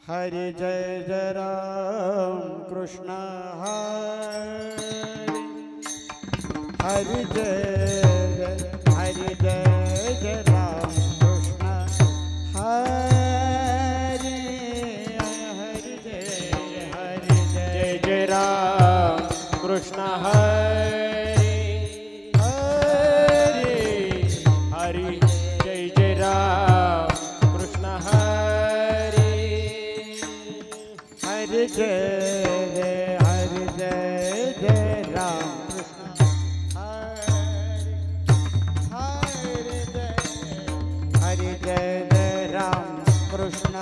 हरि जय जय राम कृष्ण हरि जय हरि जय जय राम कृष्ण हरि हरि जय जय राम कृष्ण हरि हरि जय जय राम कृष्ण हरि हरि जय जय राम हरि जय जय राम कृष्ण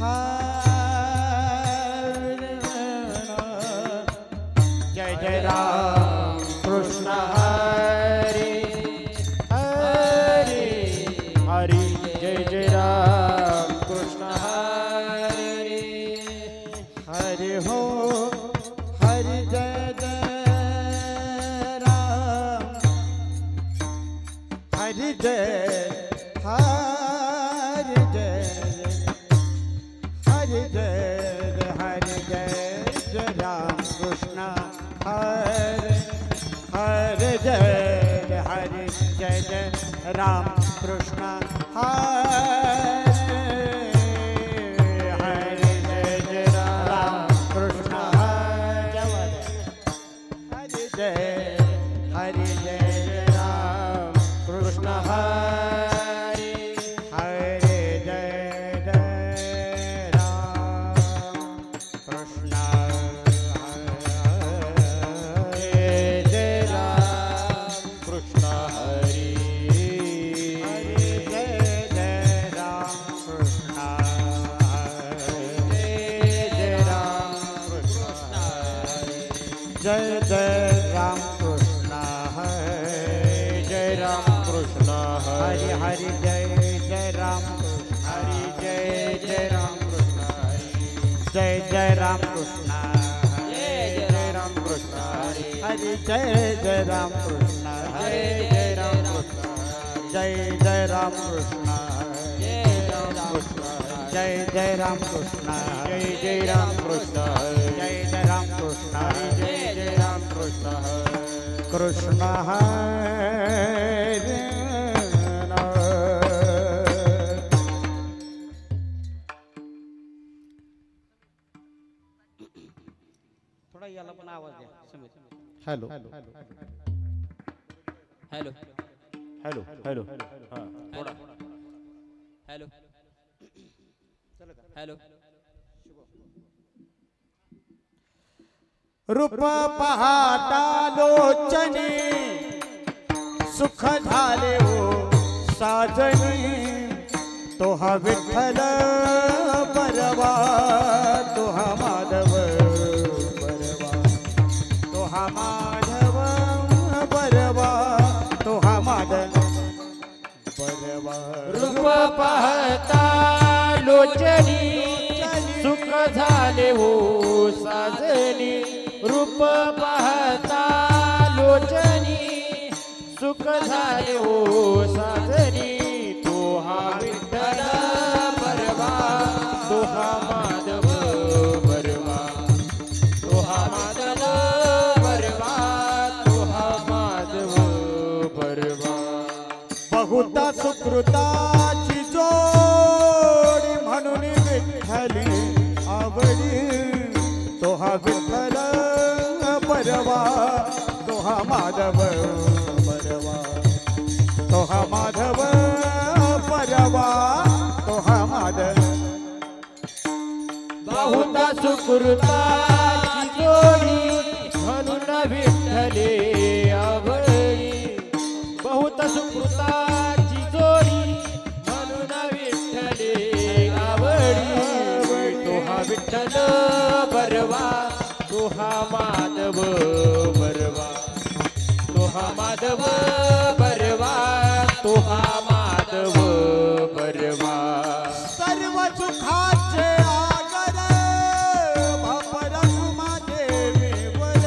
हरि जय जय राम कृष्ण हरि हरि हरि जय जय राम कृष्ण हरि हरि हो हरि जय जय राम हरि जय हरि जय हरि जय जय राम कृष्ण हरि हरि जय जय राम कृष्ण हरि हरि जय जय राम कृष्ण हरि जय राम कृष्ण हरि हरि जय राम कृष्ण जय जय राम कृष्ण हरि जय राम कृष्ण हरि हरि जय जय राम हरि जय राम कृष्ण जय जय राम कृष्ण जय राम कृष्ण हरि जय राम कृष्ण हरि जय राम कृष्ण जय जय राम कृष्ण जय जय राम कृष्ण जय राम कृष्ण जय जय राम कृष्ण जय जय राम कृष्ण कृष्ण हरि थोड़ा याला पण आवाज द्या Sameer hello hello hello hello hello हां थोड़ा हेलो हेलो रूप पाहता लोचनी सुख झाले हो साजनी तो हा विठ्ठल परवा तो हा माधव परवा तो हा माधव परवा तो हा माधव परवा रूप पाहता लोचनी सुख झाले हो साजनी रूप पाहता लोचनी सुख झाले हो साजनी तो हा विठ्ठल परवा तो हा माधव परवा तो हा माधव परवा तो हा माधव परवा बहुता सुकृताची जोडी म्हणून विठ्ठली आवडी तो हा विठ्ठल परवा तो हा माधव परवा तो हा माधव परवा तो हा माधव बहुता सुकृताची जोडी म्हणून विठ्ठले आवडी बहुता सुकृताची जोडी म्हणून विठ्ठले आवडी तो हा विठ्ठल बरवा तो हा माधव बरवा तो हा माधव बरवा तो हा माधव बरवा सर्व सुखाचे आगर बापर देवी वर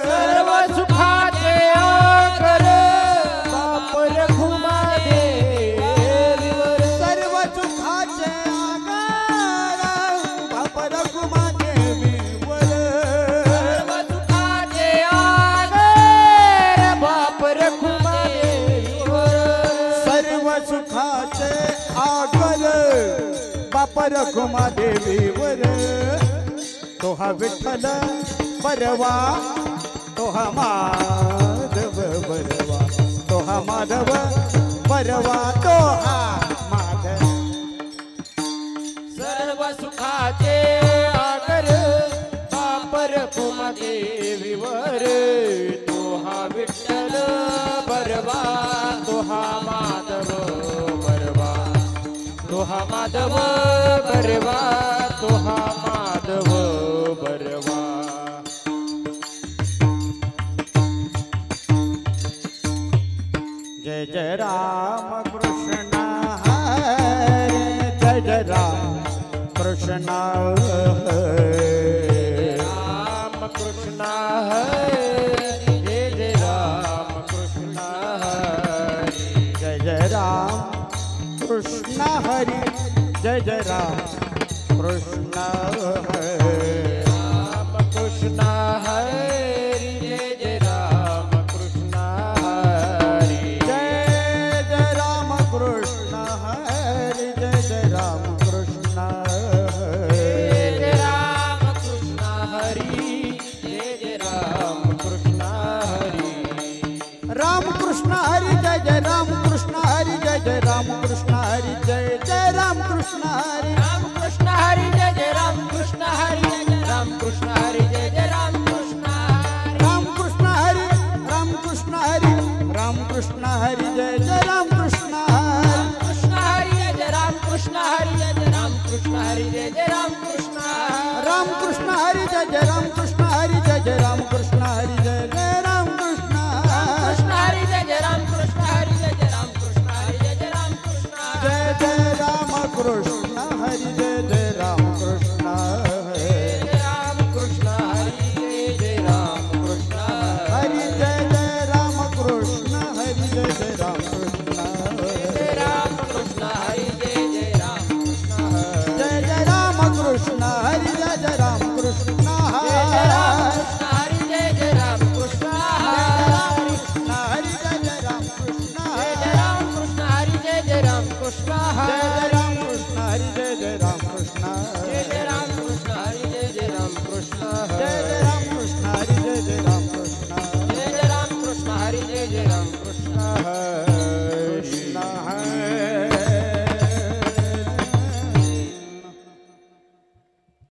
सर्व सुखाचे आगर बाप रघुमा परखुमा देवीवर तो हा विठ्ठल बरवा तो हा माधव बरवा तो हा माधव बरवा तो हा माधव सर्व सुखाचे आगर परखुमा देवीवर तो हा विठ्ठल बरवा तो हा माधव बरवा तो हा माधव बरवा तो हा माधव बरवा जय जय राम कृष्ण हरे जय जय राम कृष्ण हरे राम कृष्ण हरे जय जय राम कृष्ण हरे जय जय राम कृष्ण हरि जय जय राम कृष्ण हरे राम कृष्ण हरे जय जय राम कृष्ण हरे जय जय राम कृष्ण हरि जय जय राम कृष्ण जय हरे जय राम कृष्ण हरि जय जय राम कृष्ण हरि राम कृष्ण हरि जय जय राम कृष्ण हरि जय जय राम कृष्ण हरि जय जय राम कृष्ण हरि राम कृष्ण हरि जय जय राम कृष्ण हरि राम कृष्ण हरि जय जय राम कृष्ण हरि राम कृष्ण हरि राम कृष्ण हरि राम कृष्ण हरि जय जय राम कृष्ण हरि कृष्ण हरि जय जय राम कृष्ण हरि जय जय राम कृष्ण हरि जय जय राम कृष्ण राम कृष्ण हरि जय जय राम कृष्ण हरि जय जय राम कृष्ण हरि जय जय राम कृष्ण कृष्ण हरि जय जय राम कृष्ण हरि जय जय राम कृष्ण हरि जय जय राम कृष्ण जय जय राम कृष्ण हरि जय जय राम कृष्ण हरि जय राम कृष्ण हरि जय जय राम कृष्ण हरि जय जय राम कृष्ण हरि जय जय राम कृष्ण जय राम कृष्ण हरि जय जय राम कृष्ण जय जय राम कृष्ण हरि जय जय राम कृष्ण जय राम कृष्ण हरि जय जय राम कृष्ण हरि जय जय राम कृष्ण जय जय राम कृष्ण हरि जय जय राम कृष्ण जय जय राम कृष्ण हरि जय जय राम कृष्ण जय जय राम कृष्ण हरि जय जय राम कृष्ण जय जय राम कृष्ण हरि जय जय राम कृष्ण जय जय राम कृष्ण हरि जय जय राम कृष्ण